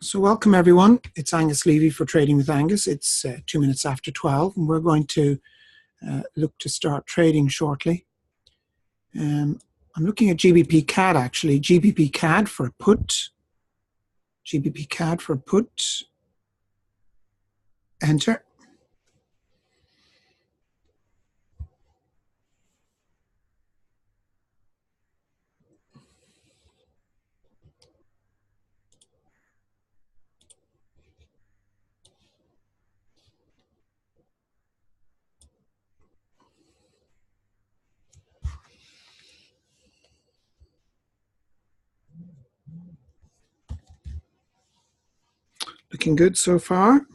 So welcome everyone. It's Angus Levy for Trading with Angus. It's 2 minutes after 12 and we're going to look to start trading shortly. I'm looking at GBPCAD actually. GBPCAD for a put. GBPCAD for a put. Enter. Looking good so far.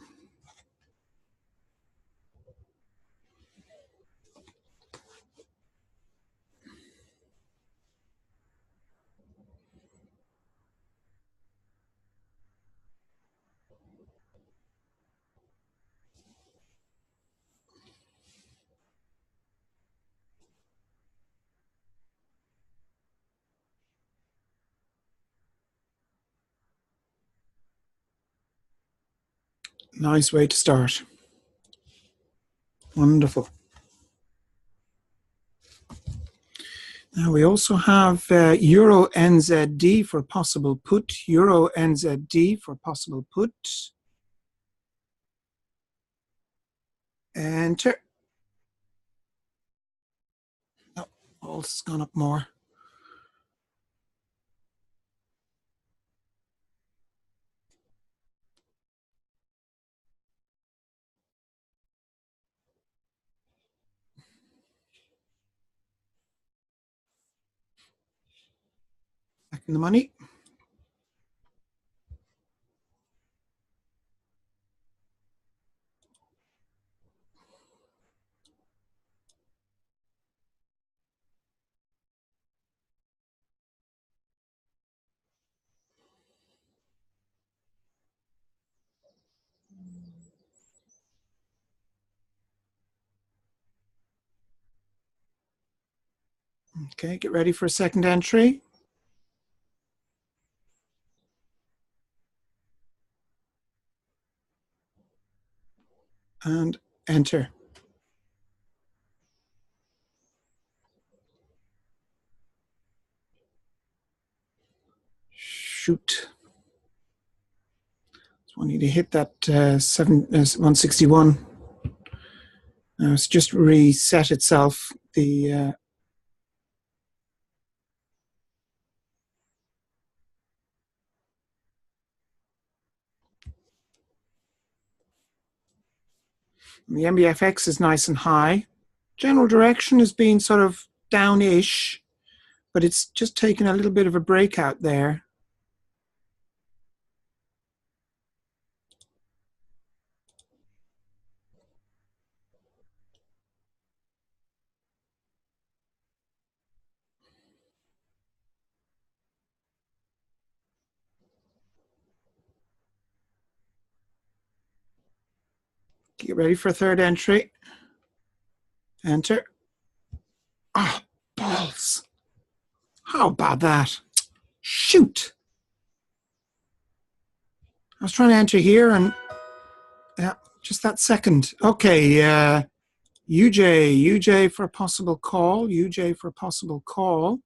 Nice way to start. Wonderful. Now we also have Euro NZD for possible put. Euro NZD for possible put. Enter. Oh, it's gone up more. Back in the money. Okay, get ready for a second entry. And enter. Shoot. So I need to hit that 161. Now it's just reset itself. The MBFX is nice and high. General direction has been sort of down-ish, but it's just taken a little bit of a breakout there. Get ready for a third entry. Enter. Oh, balls. How about that? Shoot. I was trying to enter here and yeah, just that second. Okay, UJ for a possible call. UJ for a possible call.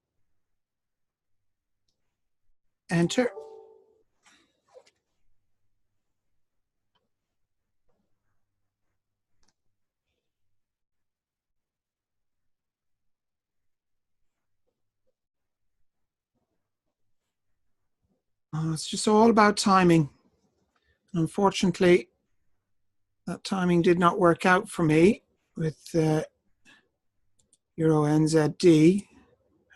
Enter. It's just all about timing. Unfortunately, that timing did not work out for me with Euro NZD.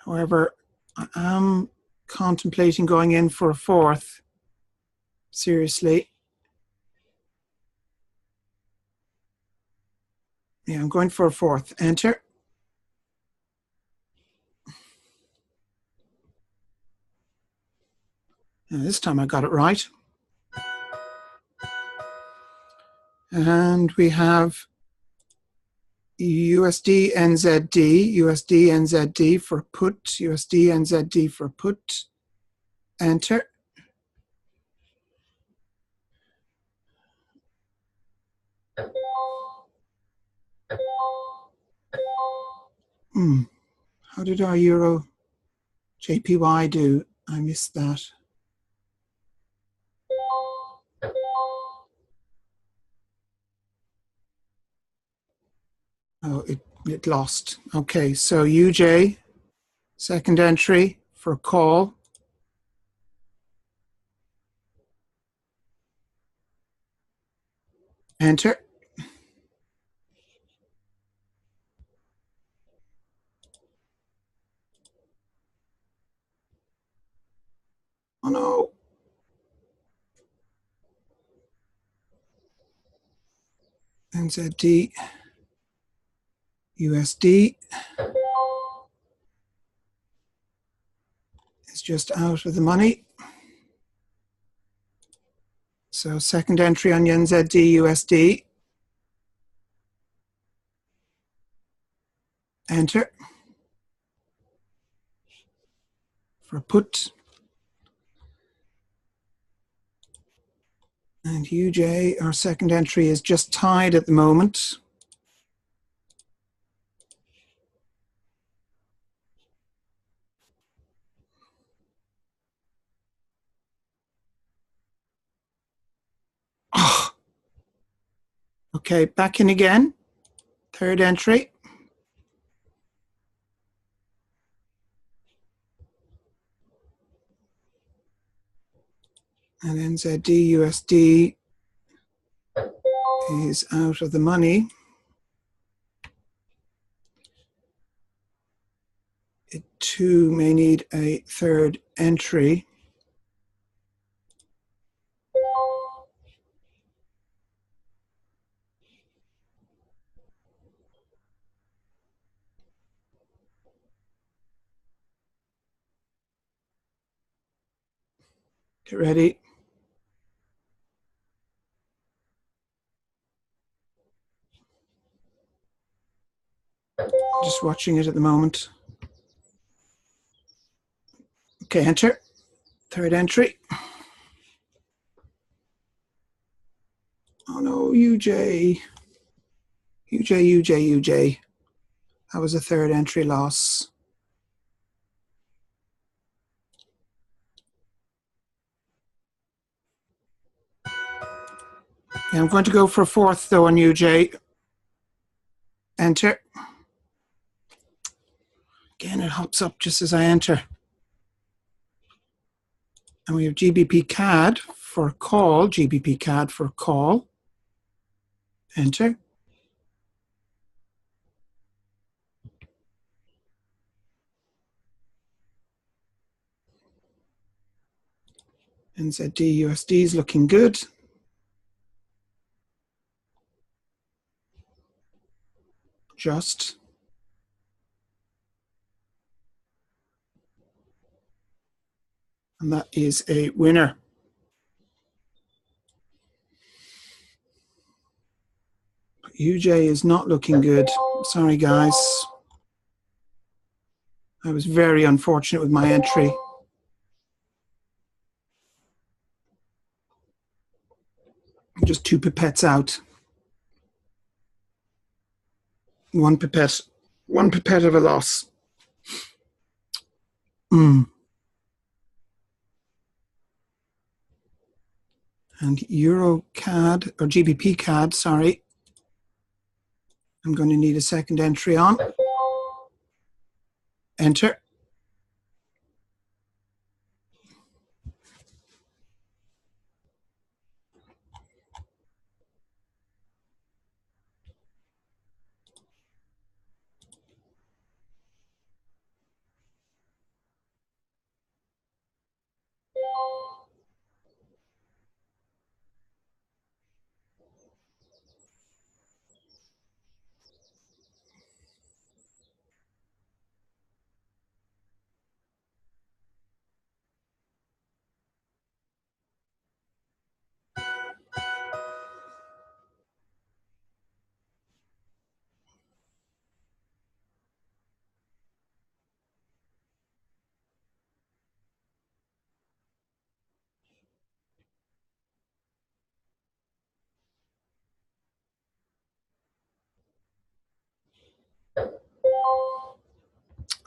However, I am contemplating going in for a fourth. Seriously. Yeah, I'm going for a fourth. Enter. And this time I got it right. And we have USD NZD for put, USD NZD for put. Enter. How did our Euro JPY do? I missed that. Oh, it lost. Okay, so UJ, second entry for call. Enter. Oh no. NZD, USD is just out of the money. So second entry on NZD, USD. Enter. For put. And UJ, our second entry, is just tied at the moment. Oh. Okay, back in again. Third entry. And NZD, USD is out of the money. It too may need a third entry. Get ready. Just watching it at the moment. Okay, enter. Third entry. Oh no, UJ. UJ. That was a third entry loss. Okay, I'm going to go for a fourth though on UJ. Enter. Again, it hops up just as I enter. And we have GBPCAD for call. GBPCAD for call. Enter. NZD USD is looking good. Just. And that is a winner. UJ is not looking good. Sorry, guys. I was very unfortunate with my entry. Just 2 pipettes out. One pipette of a loss. And EuroCAD, or GBPCAD, sorry. I'm going to need a second entry on. Enter.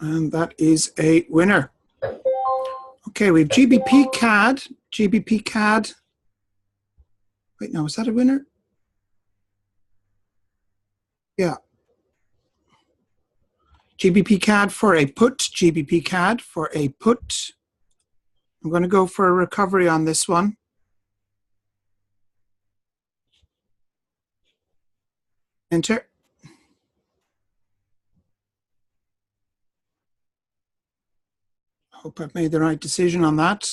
And that is a winner. Okay, we have GBPCAD. GBPCAD. Wait, no, is that a winner? Yeah. GBPCAD for a put. GBPCAD for a put. I'm going to go for a recovery on this one. Enter. Hope I've made the right decision on that.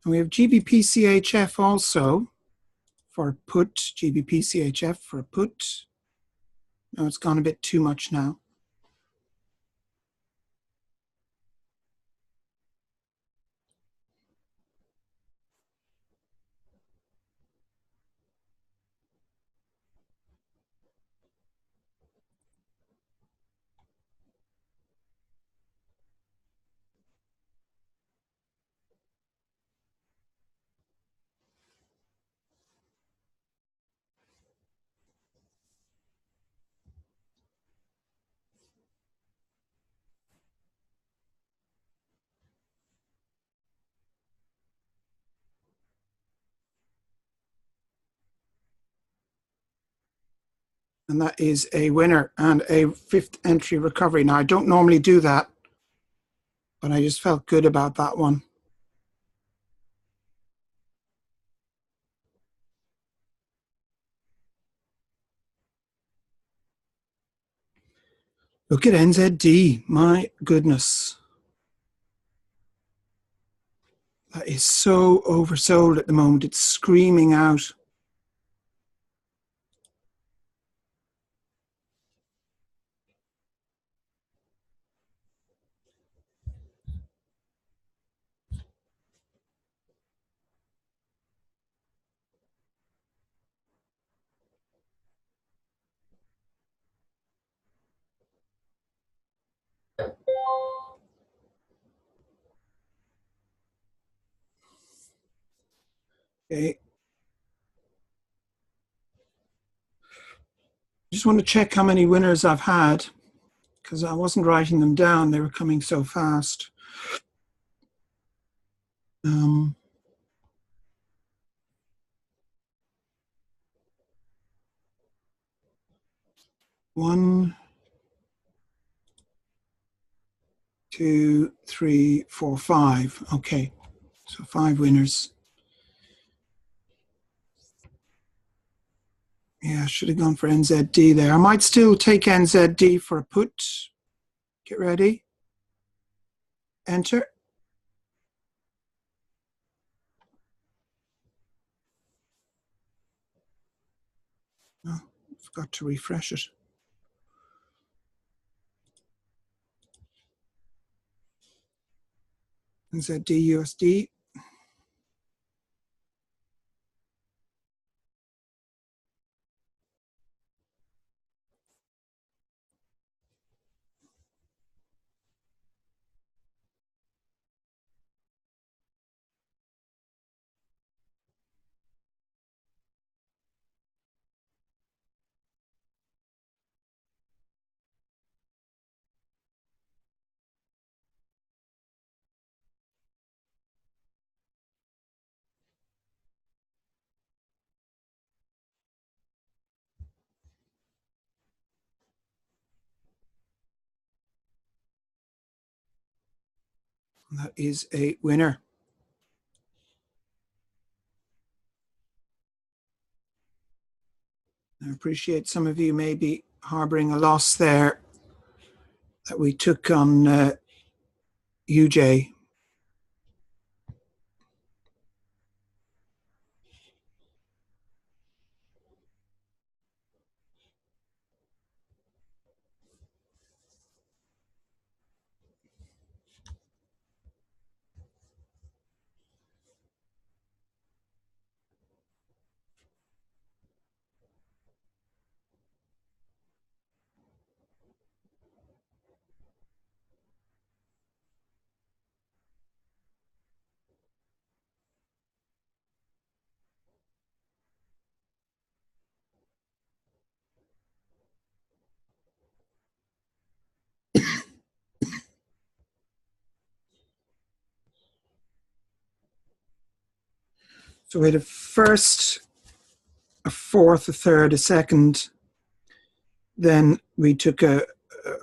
And we have GBPCHF also for put. GBPCHF for a put. No, it's gone a bit too much now. And that is a winner and a fifth entry recovery. Now, I don't normally do that, but I just felt good about that one. Look at NZD. My goodness. That is so oversold at the moment. It's screaming out. Okay. Just want to check how many winners I've had because I wasn't writing them down. They were coming so fast. One, two, three, four, five. Okay, so 5 winners. Yeah, I should have gone for NZD there. I might still take NZD for a put. Get ready. Enter. Oh, forgot to refresh it. NZD USD. That is a winner. I appreciate some of you may be harboring a loss there that we took on UJ. So we had a first, a fourth, a third, a second. Then we took a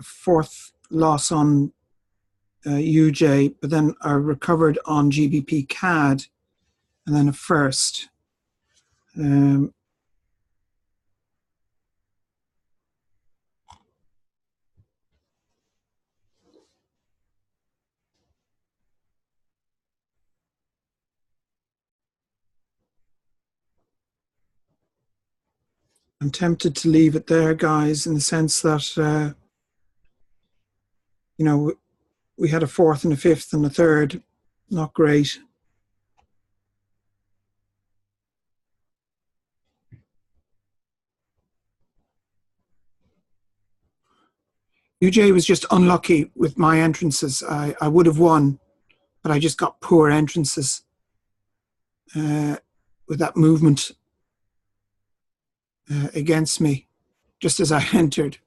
fourth loss on UJ, but then I recovered on GBPCAD, and then a first. I'm tempted to leave it there, guys, in the sense that, you know, we had a fourth and a fifth and a third. Not great. UJ was just unlucky with my entrances. I would have won, but I just got poor entrances with that movement against me, just as I entered,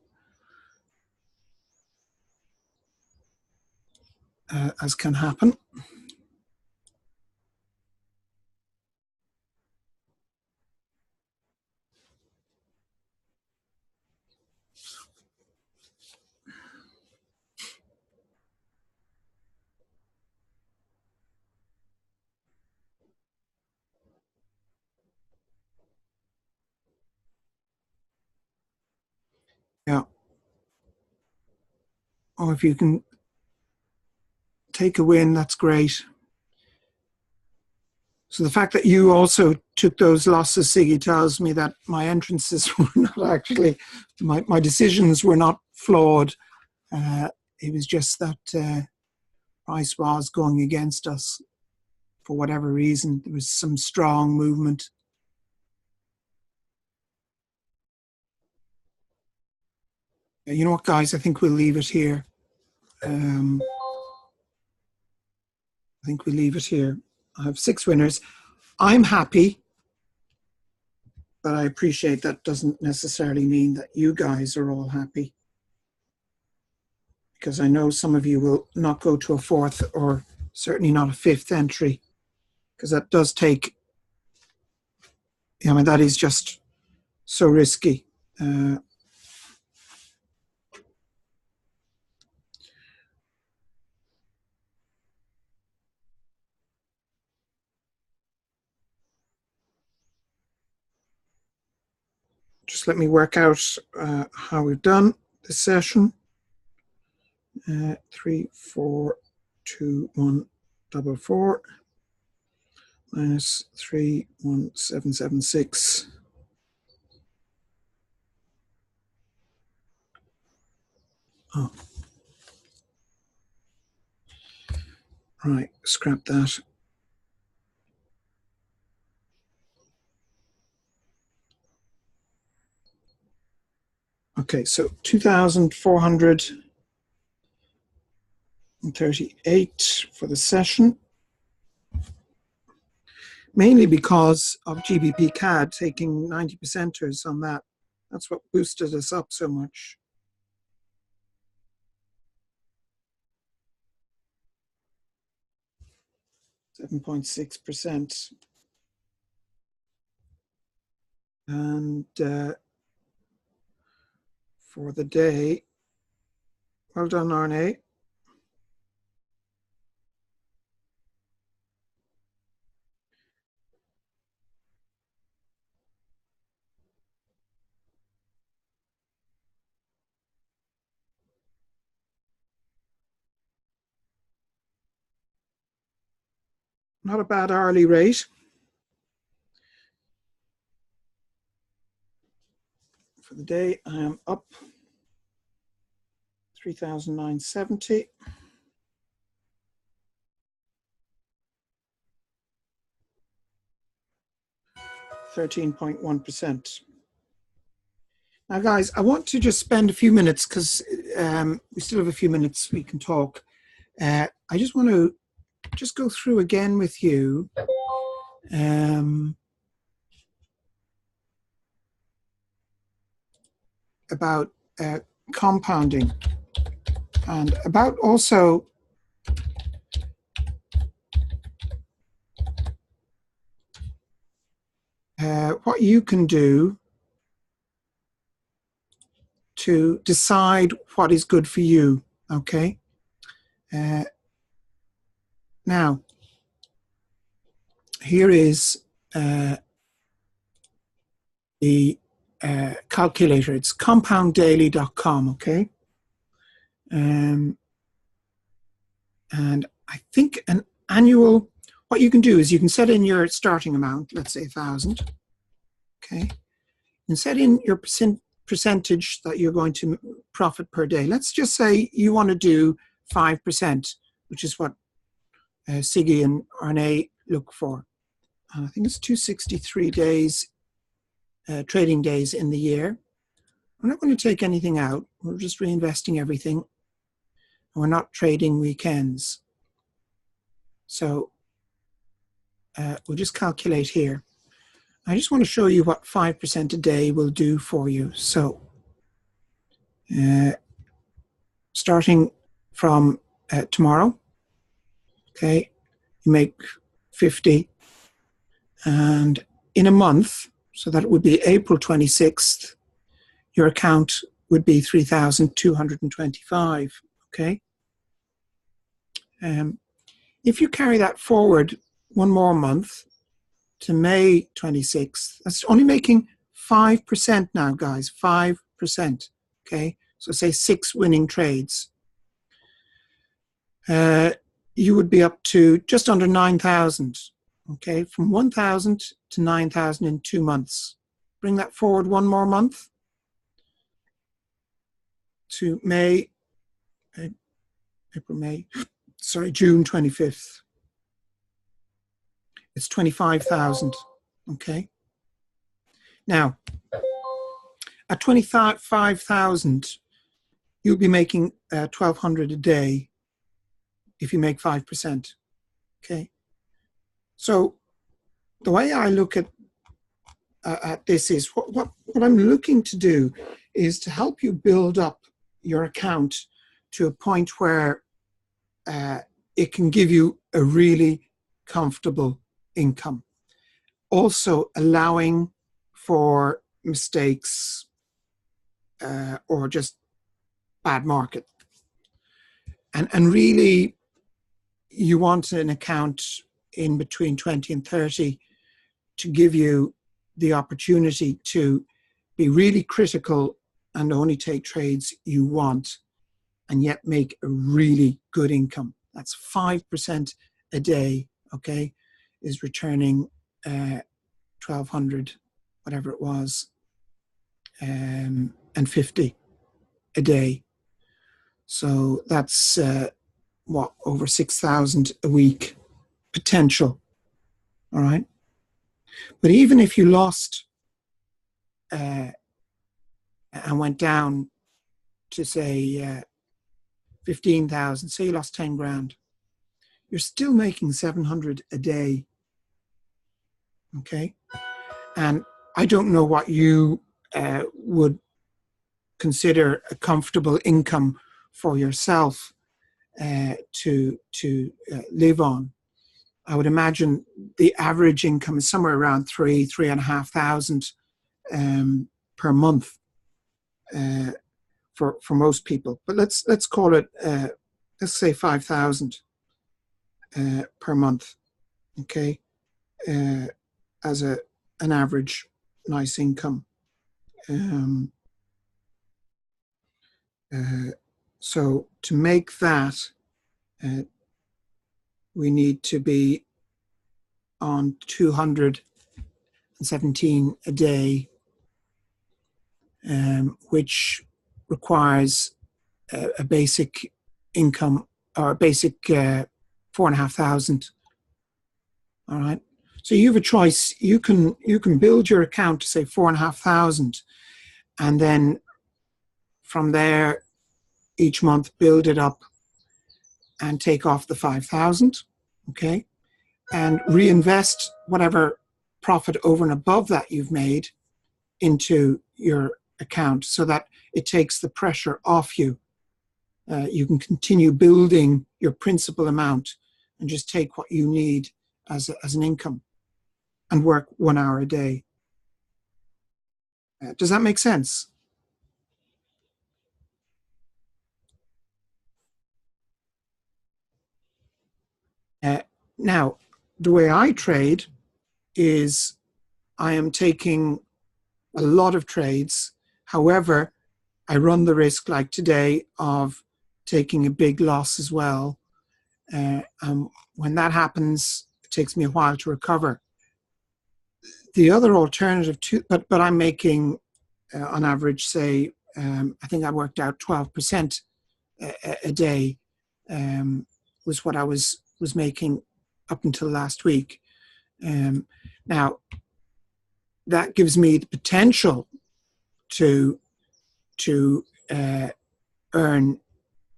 as can happen. Yeah. Oh, if you can take a win, that's great. So the fact that you also took those losses, Siggy, tells me that my entrances were not actually, my decisions were not flawed. It was just that price was going against us for whatever reason. There was some strong movement. You know what, guys? I think we'll leave it here. I think we leave it here. I have 6 winners. I'm happy, but I appreciate that doesn't necessarily mean that you guys are all happy, because I know some of you will not go to a 4th or certainly not a 5th entry, because that does take, I mean, that is just so risky. Just let me work out how we've done this session. 3, 4, 2, 1, double 4 minus 3, 1, 7, 7, 6. Oh. Right, scrap that. Okay, so 2,438 for the session, mainly because of GBPCAD taking 90%ers on that. That's what boosted us up so much. .6%. And for the day, well done, RNA. Not a bad hourly rate. For the day, I am up 3,970. .1%. Now, guys, I want to just spend a few minutes, because we still have a few minutes we can talk. I just want to just go through again with you about compounding, and about also what you can do to decide what is good for you, okay? Now, here is the calculator. It's compounddaily.com, okay? And I think an annual, what you can do is you can set in your starting amount, let's say 1,000, okay? And set in your percentage that you're going to profit per day. Let's just say you want to do 5%, which is what Siggy and Arne look for. I think it's 263 days, trading days in the year. We're not going to take anything out. We're just reinvesting everything. And we're not trading weekends. So we'll just calculate here. I just want to show you what 5% a day will do for you. So starting from tomorrow, okay, you make 50. And in a month, so that would be April 26th, your account would be 3,225, okay? If you carry that forward one more month to May 26th, that's only making 5% now, guys, 5%, okay? So say 6 winning trades. You would be up to just under 9,000, okay? From 1,000 to 9,000 in 2 months. Bring that forward one more month to May, June 25th. It's 25,000, okay? Now, at 25,000, you'll be making 1,200 a day if you make 5%, okay? So the way I look at this is what I'm looking to do is to help you build up your account to a point where it can give you a really comfortable income. Also allowing for mistakes or just bad market. And really, you want an account in between 20 and 30 to give you the opportunity to be really critical and only take trades you want and yet make a really good income. That's 5% a day, okay, is returning 1,200, whatever it was, and 50 a day. So that's what, over 6,000 a week potential, all right? But even if you lost and went down to say 15,000, say you lost 10 grand, you're still making 700 a day, okay? And I don't know what you would consider a comfortable income for yourself to live on. I would imagine the average income is somewhere around 3,500 per month for most people. But let's call it let's say 5,000 per month, okay, as an average nice income. So to make that, we need to be on 217 a day, which requires a basic income or a basic 4,500. All right. So you have a choice. You can build your account to say 4,500, and then from there, each month build it up and take off the 5,000, okay, and reinvest whatever profit over and above that you've made into your account so that it takes the pressure off you. You can continue building your principal amount and just take what you need as an income and work 1 hour a day. Does that make sense? Now, the way I trade is I am taking a lot of trades. However, I run the risk, like today, of taking a big loss as well. When that happens, it takes me a while to recover. The other alternative, but I'm making, on average, say, I think I worked out 12% a day was what I was making up until last week. Now, that gives me the potential to earn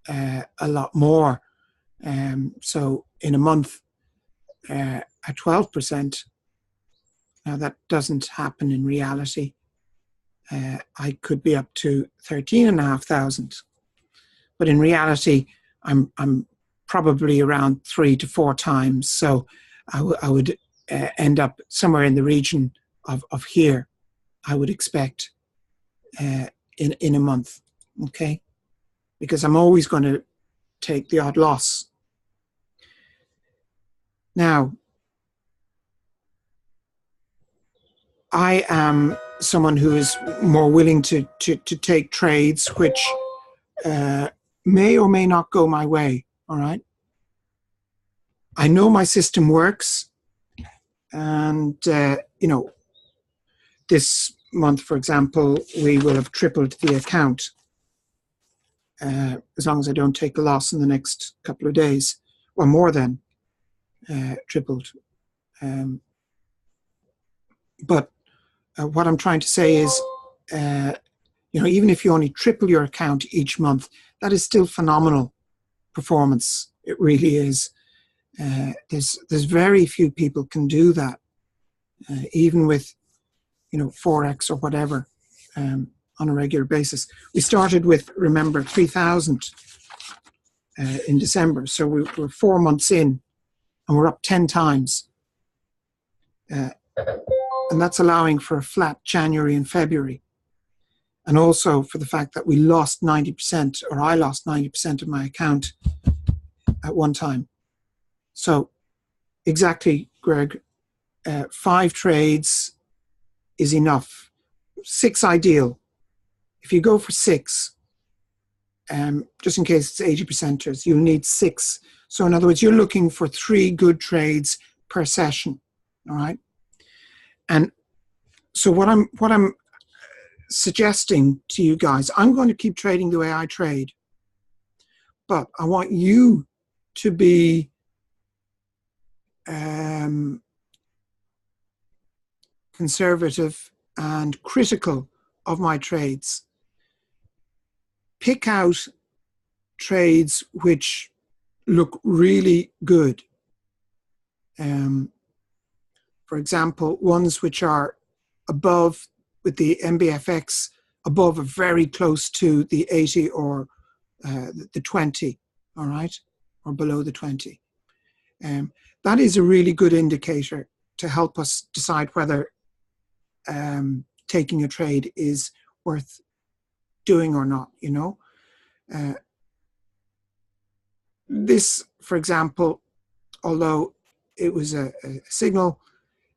a lot more. So in a month, at 12%, now that doesn't happen in reality. I could be up to 13,500, but in reality, I'm probably around 3 to 4 times. So I would end up somewhere in the region of here, I would expect, in a month, okay? Because I'm always going to take the odd loss. Now, I am someone who is more willing to take trades which may or may not go my way, all right? I know my system works, and, you know, this month, for example, we will have tripled the account as long as I don't take a loss in the next couple of days, or more than tripled. But what I'm trying to say is, you know, even if you only triple your account each month, that is still phenomenal performance. It really is. There's very few people can do that, even with, you know, Forex or whatever, on a regular basis. We started with, remember, 3,000 in December, so we're 4 months in, and we're up 10 times. And that's allowing for a flat January and February. And also for the fact that we lost 90%, or I lost 90% of my account at one time. So exactly, Greg, 5 trades is enough. 6 ideal. If you go for 6, just in case it's 80%ers, you'll need 6. So in other words, you're looking for 3 good trades per session, all right? And so what I'm suggesting to you guys, I'm going to keep trading the way I trade, but I want you to be conservative and critical of my trades. Pick out trades which look really good. For example, ones which are above, with the MBFX above or very close to the 80 or the 20, all right, or below the 20. That is a really good indicator to help us decide whether taking a trade is worth doing or not, you know. This, for example, although it was a signal,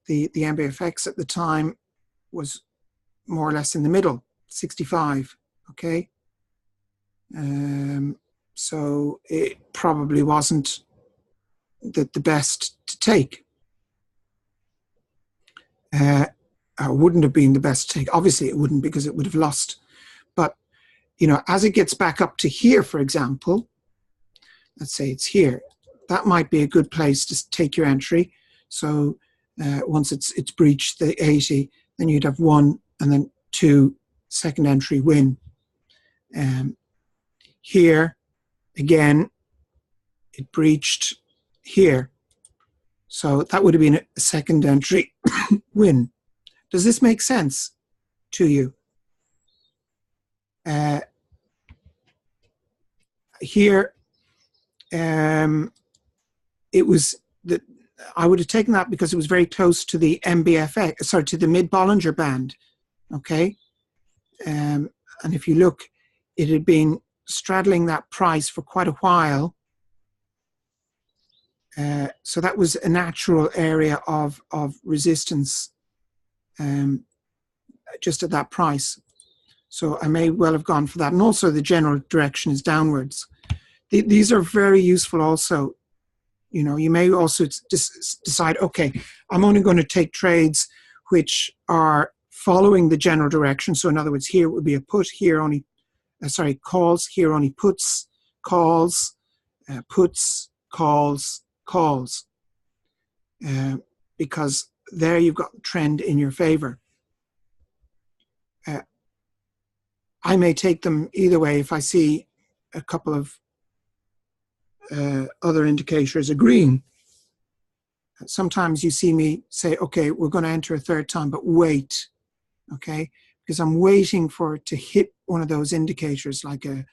the MBFX at the time was more or less in the middle, 65, okay? So it probably wasn't the best to take. Wouldn't have been the best to take. Obviously it wouldn't, because it would have lost. But, you know, as it gets back up to here, for example, let's say it's here, that might be a good place to take your entry. So once it's breached the 80, then you'd have 1 and then 2 second entry win. Here, again, it breached here. So that would have been a second entry win. Does this make sense to you? Here, it was that I would have taken that because it was very close to the MBFX, sorry, to the mid-Bollinger Band, okay? And if you look, it had been straddling that price for quite a while. So that was a natural area of resistance just at that price. So I may well have gone for that. And also the general direction is downwards. These are very useful also. You know, you may also decide, okay, I'm only going to take trades which are following the general direction. So in other words, here it would be a put, here only, calls, here only puts, calls, puts, calls, calls. Because there you've got the trend in your favor. I may take them either way if I see a couple of other indicators agreeing. Sometimes you see me say, okay, we're going to enter a third time, but wait, okay? Because I'm waiting for it to hit one of those indicators like a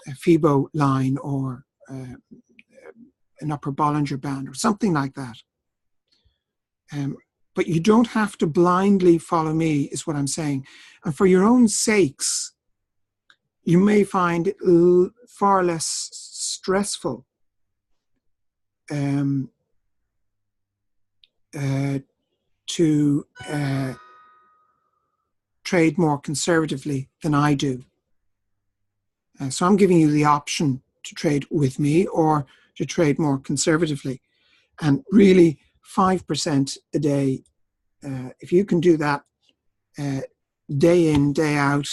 FIBO line or an upper Bollinger Band or something like that. But you don't have to blindly follow me, is what I'm saying. And for your own sakes, you may find it far less stressful to trade more conservatively than I do. So I'm giving you the option to trade with me or to trade more conservatively. And really, 5% a day, if you can do that day in, day out,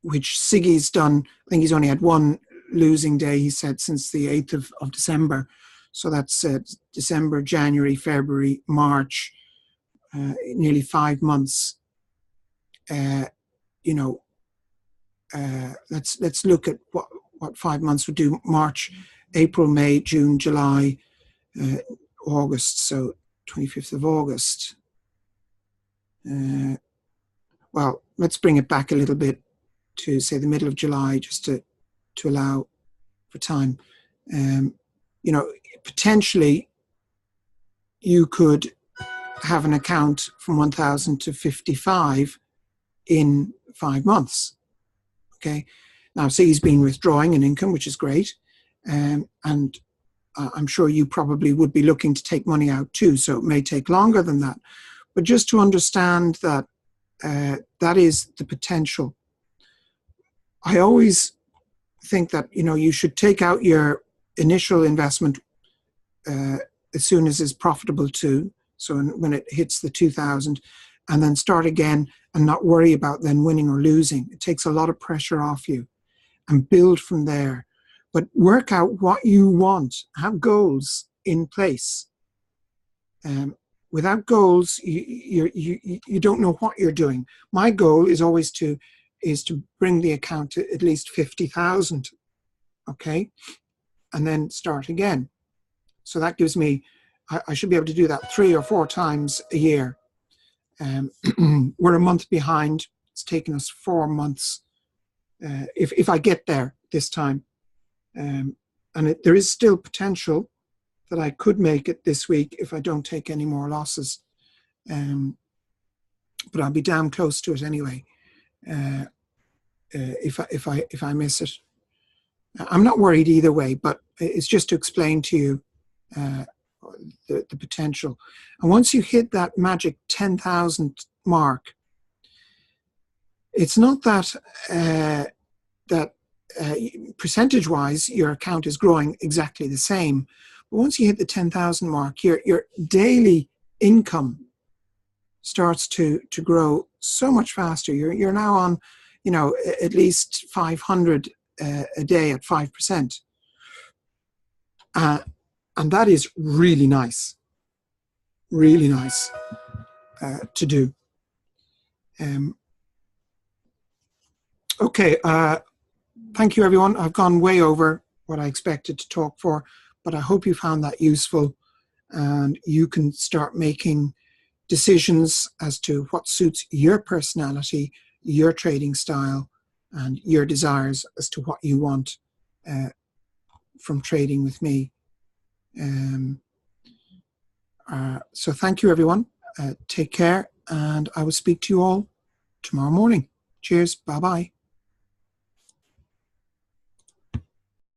which Siggy's done, I think he's only had one losing day, he said, since the 8th of December. So that's December, January, February, March, nearly 5 months. You know, let's look at what 5 months would do. March, April, May, June, July, August. So 25th of August. Well, let's bring it back a little bit to say the middle of July, just to allow for time. You know, potentially you could have an account from 1,000 to 55 in 5 months. Okay. Now, say he's been withdrawing an income, which is great. And I'm sure you probably would be looking to take money out too. So it may take longer than that. But just to understand that that is the potential. I always think that, you know, you should take out your initial investment as soon as it's profitable too. So when it hits the 2,000, and then start again and not worry about then winning or losing. It takes a lot of pressure off you, and build from there. But work out what you want. Have goals in place. Without goals, you don't know what you're doing. My goal is always to bring the account to at least 50,000, okay, and then start again. So that gives me, I should be able to do that 3 or 4 times a year. We're a month behind. It's taken us 4 months. If I get there this time, and there is still potential that I could make it this week if I don't take any more losses. But I'll be damn close to it anyway. If I miss it, I'm not worried either way. But it's just to explain to you the potential. And once you hit that magic 10,000 mark, it's not that percentage-wise your account is growing exactly the same. But once you hit the 10,000 mark, your daily income starts to grow so much faster. You're now on, you know, at least 500 a day at 5%, and that is really nice to do. Okay, thank you everyone. I've gone way over what I expected to talk for, but I hope you found that useful, and you can start making decisions as to what suits your personality, your trading style, and your desires as to what you want from trading with me. So thank you everyone. Take care, and I will speak to you all tomorrow morning. Cheers. Bye-bye.